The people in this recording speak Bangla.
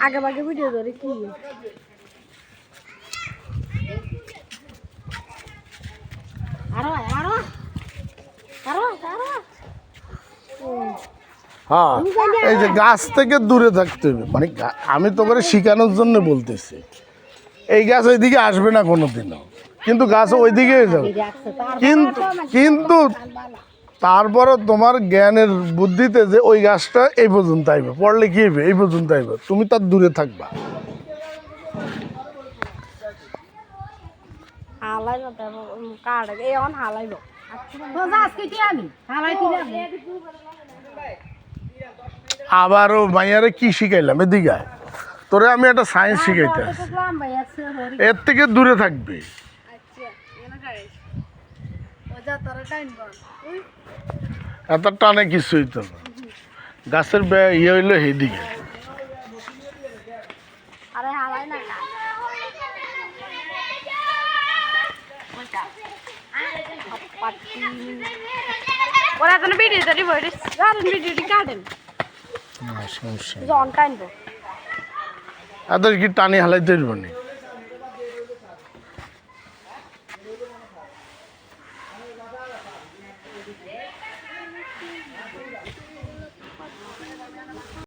আগে ভাগে ভিডিও ধরে কি আরো আরো আরো আরো হ্যাঁ এই যে গাছ থেকে দূরে থাকতে হবে মানে আমি তো করে শিখানোর জন্য বলতেছি এই গাছ ওইদিকে আসবে না কোনোদিনও কিন্তু গাছ ওইদিকে যাবে কিন্তু কিন্তু তারপরও তোমার জ্ঞানের বুদ্ধিতে যে ওই গাছটা এই পর্যন্ত আইবে পড়লে কি হইবে এই পর্যন্ত আইবে তুমি তার দূরে থাকবা হালাই না কাট এই অন হালাইব তো আজকে কি আমি হালাই কি আবারও মাইয়ারে কি শিখাইলাম এদিকে আয়। তোরে আমি একটা সায়েন্স শিখাইতে আছি। এর থেকে দূরে থাকবে এত টানে কিছু হইতো না গাছের ইয়ে হইলো সেইদিকে আরে হালাই না ওরা তো ভিডিও তৈরি করে গার্ডেন ভিডিওটি গার্ডেন সমস্যা জন কাইন্ড এত কি টানি হালাইতে পারবো না